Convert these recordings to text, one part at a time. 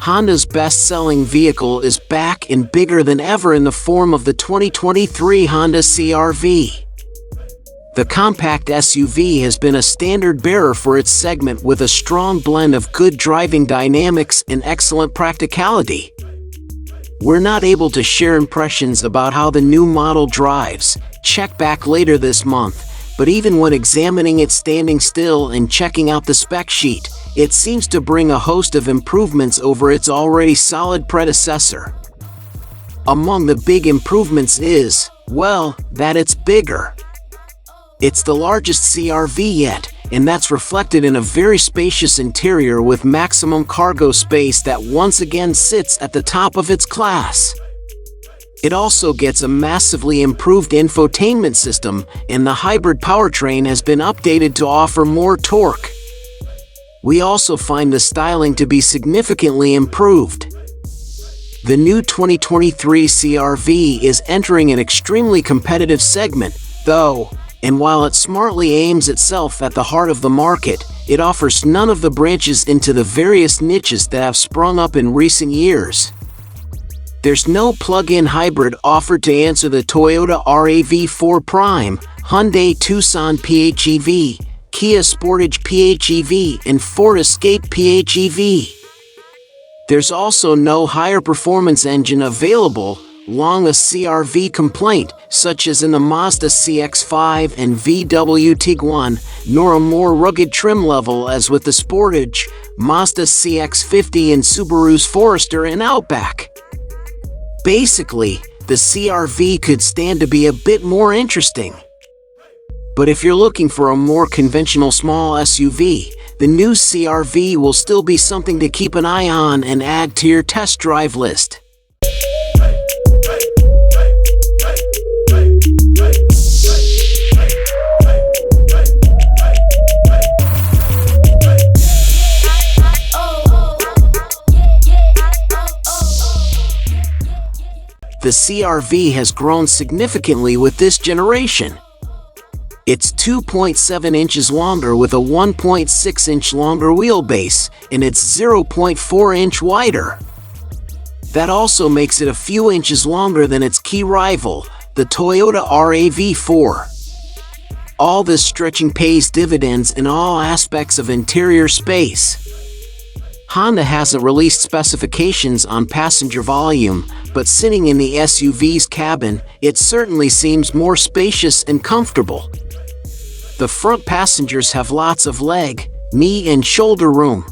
Honda's best-selling vehicle is back and bigger than ever in the form of the 2023 Honda CR-V. The compact SUV has been a standard-bearer for its segment with a strong blend of good driving dynamics and excellent practicality. We're not able to share impressions about how the new model drives. Check back later this month, but even when examining it standing still and checking out the spec sheet, it seems to bring a host of improvements over its already solid predecessor. Among the big improvements is, well, that it's bigger. It's the largest CR-V yet, and that's reflected in a very spacious interior with maximum cargo space that once again sits at the top of its class. It also gets a massively improved infotainment system, and the hybrid powertrain has been updated to offer more torque. We also find the styling to be significantly improved. The new 2023 CR-V is entering an extremely competitive segment, though, and while it smartly aims itself at the heart of the market, it offers none of the branches into the various niches that have sprung up in recent years. There's no plug-in hybrid offered to answer the Toyota RAV4 Prime, Hyundai Tucson PHEV, Kia Sportage PHEV, and Ford Escape PHEV. There's also no higher performance engine available, long a CR-V complaint, such as in the Mazda CX-5 and VW Tiguan, nor a more rugged trim level as with the Sportage, Mazda CX-50 and Subaru's Forester and Outback. Basically, the CR-V could stand to be a bit more interesting. But if you're looking for a more conventional small SUV, the new CR-V will still be something to keep an eye on and add to your test drive list. The CR-V has grown significantly with this generation. It's 2.7 inches longer with a 1.6 inch longer wheelbase, and it's 0.4 inch wider. That also makes it a few inches longer than its key rival, the Toyota RAV4. All this stretching pays dividends in all aspects of interior space. Honda hasn't released specifications on passenger volume, but sitting in the SUV's cabin, it certainly seems more spacious and comfortable. The front passengers have lots of leg, knee, and shoulder room.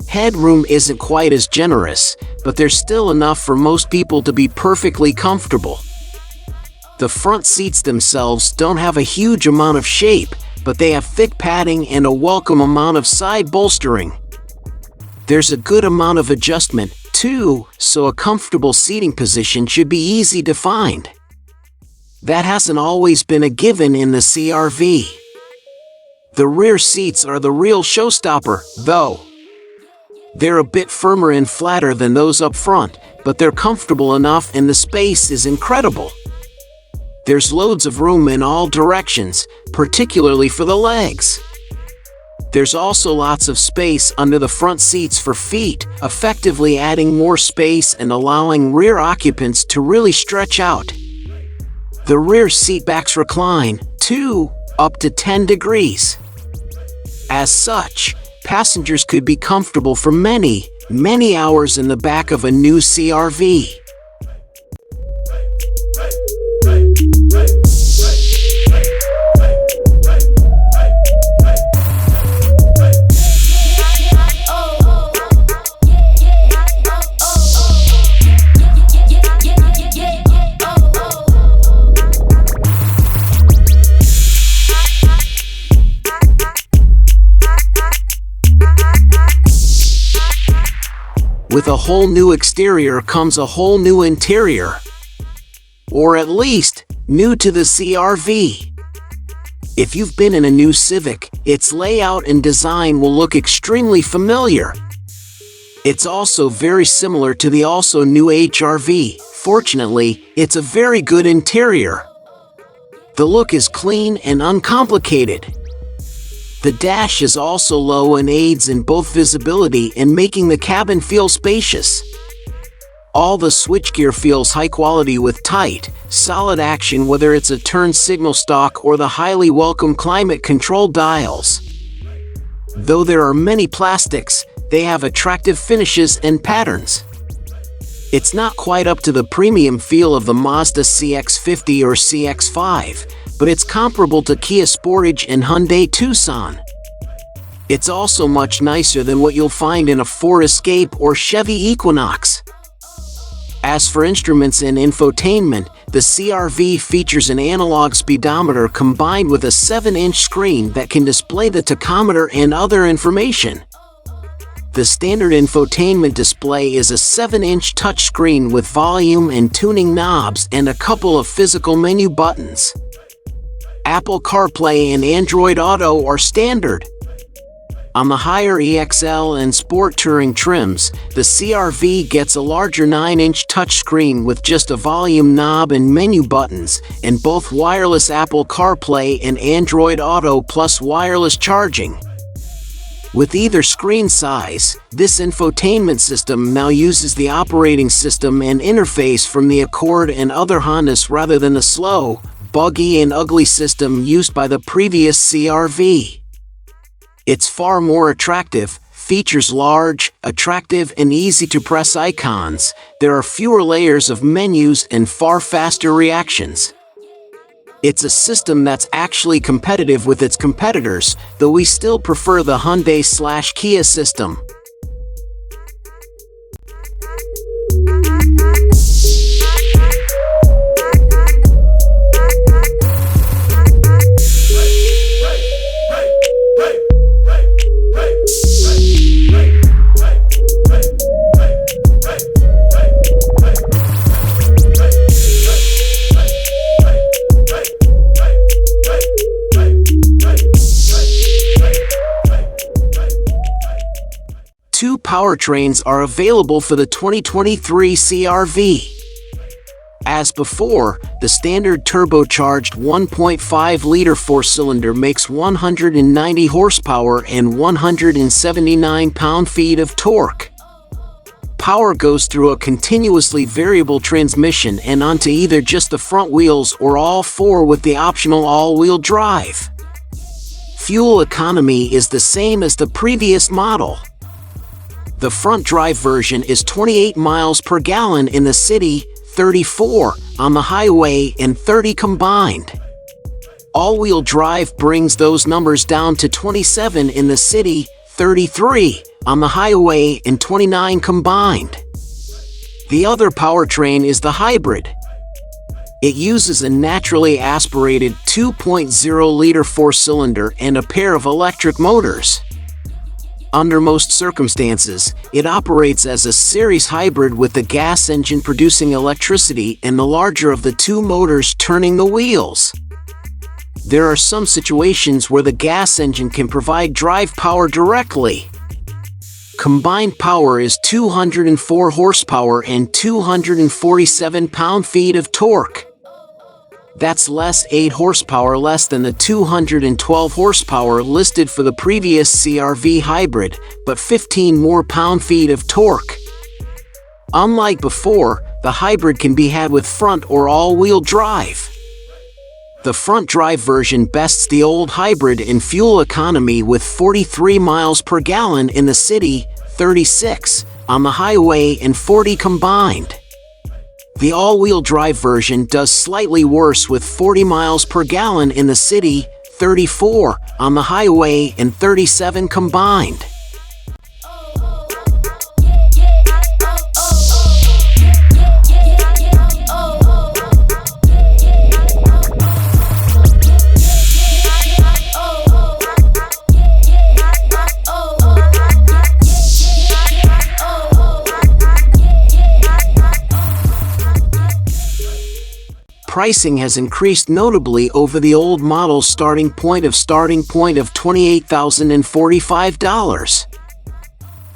Headroom isn't quite as generous, but there's still enough for most people to be perfectly comfortable. The front seats themselves don't have a huge amount of shape, but they have thick padding and a welcome amount of side bolstering. There's a good amount of adjustment, too, so a comfortable seating position should be easy to find. That hasn't always been a given in the CR-V. The rear seats are the real showstopper, though. They're a bit firmer and flatter than those up front, but they're comfortable enough and the space is incredible. There's loads of room in all directions, particularly for the legs. There's also lots of space under the front seats for feet, effectively adding more space and allowing rear occupants to really stretch out. The rear seatbacks recline, too, up to 10 degrees. As such, passengers could be comfortable for many, many hours in the back of a new CR-V. With a whole new exterior comes a whole new interior. Or at least, new to the CR-V. If you've been in a new Civic, its layout and design will look extremely familiar. It's also very similar to the also new HR-V. Fortunately, it's a very good interior. The look is clean and uncomplicated. The dash is also low and aids in both visibility and making the cabin feel spacious. All the switchgear feels high quality with tight, solid action, whether it's a turn signal stalk or the highly welcome climate control dials. Though there are many plastics, they have attractive finishes and patterns. It's not quite up to the premium feel of the Mazda CX-50 or CX-5, but it's comparable to Kia Sportage and Hyundai Tucson. It's also much nicer than what you'll find in a Ford Escape or Chevy Equinox. As for instruments and infotainment, the CR-V features an analog speedometer combined with a 7-inch screen that can display the tachometer and other information. The standard infotainment display is a 7-inch touchscreen with volume and tuning knobs and a couple of physical menu buttons. Apple CarPlay and Android Auto are standard. On the higher EXL and Sport Touring trims, the CR-V gets a larger 9-inch touchscreen with just a volume knob and menu buttons, and both wireless Apple CarPlay and Android Auto plus wireless charging. With either screen size, this infotainment system now uses the operating system and interface from the Accord and other Hondas rather than the slow, buggy and ugly system used by the previous CR-V. It's far more attractive, features large, attractive and easy-to-press icons. There are fewer layers of menus and far faster reactions. It's a system that's actually competitive with its competitors, though we still prefer the Hyundai/Kia system. Two powertrains are available for the 2023 CR-V. As before, the standard turbocharged 1.5-liter four-cylinder makes 190 horsepower and 179 pound-feet of torque. Power goes through a continuously variable transmission and onto either just the front wheels or all four with the optional all-wheel drive. Fuel economy is the same as the previous model. The front drive version is 28 miles per gallon in the city, 34 on the highway, and 30 combined. All-wheel drive brings those numbers down to 27 in the city, 33 on the highway, and 29 combined. The other powertrain is the hybrid. It uses a naturally aspirated 2.0-liter four-cylinder and a pair of electric motors. Under most circumstances, it operates as a series hybrid with the gas engine producing electricity and the larger of the two motors turning the wheels. There are some situations where the gas engine can provide drive power directly. Combined power is 204 horsepower and 247 pound-feet of torque. That's 8 horsepower less than the 212 horsepower listed for the previous CR-V hybrid, but 15 more pound-feet of torque. Unlike before, the hybrid can be had with front or all-wheel drive. The front drive version bests the old hybrid in fuel economy with 43 miles per gallon in the city, 36 on the highway, and 40 combined. The all-wheel drive version does slightly worse with 40 miles per gallon in the city, 34 on the highway, and 37 combined. pricing has increased notably over the old model's starting point of $28,045.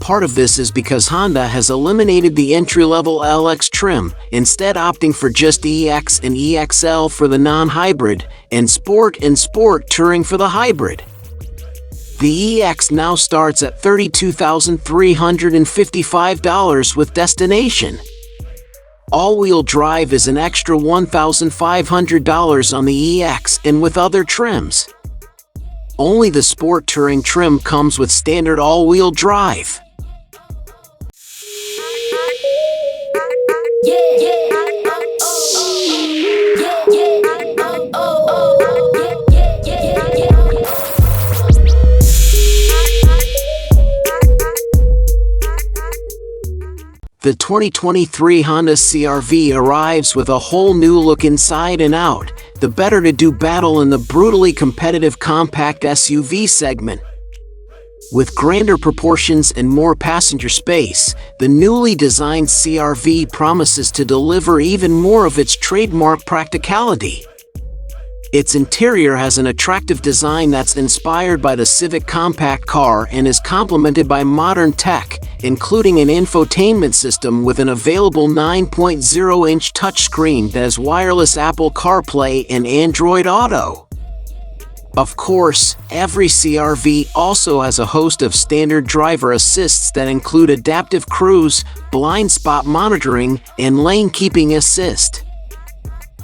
Part of this is because Honda has eliminated the entry-level LX trim, instead opting for just EX and EXL for the non-hybrid, and Sport Touring for the hybrid. The EX now starts at $32,355 with destination. All-wheel drive is an extra $1,500 on the EX and with other trims. Only the Sport Touring trim comes with standard all-wheel drive. The 2023 Honda CR-V arrives with a whole new look inside and out, the better-to-do battle in the brutally competitive compact SUV segment. With grander proportions and more passenger space, the newly designed CR-V promises to deliver even more of its trademark practicality. Its interior has an attractive design that's inspired by the Civic compact car and is complemented by modern tech, including an infotainment system with an available 9.0-inch touchscreen that has wireless Apple CarPlay and Android Auto. Of course, every CR-V also has a host of standard driver assists that include adaptive cruise, blind spot monitoring, and lane keeping assist.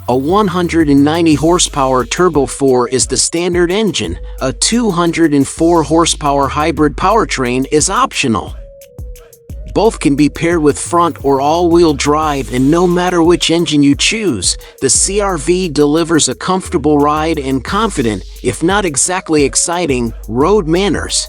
A 190 horsepower Turbo 4 is the standard engine. A 204 horsepower hybrid powertrain is optional. Both can be paired with front or all-wheel drive, and no matter which engine you choose, the CR-V delivers a comfortable ride and confident, if not exactly exciting, road manners.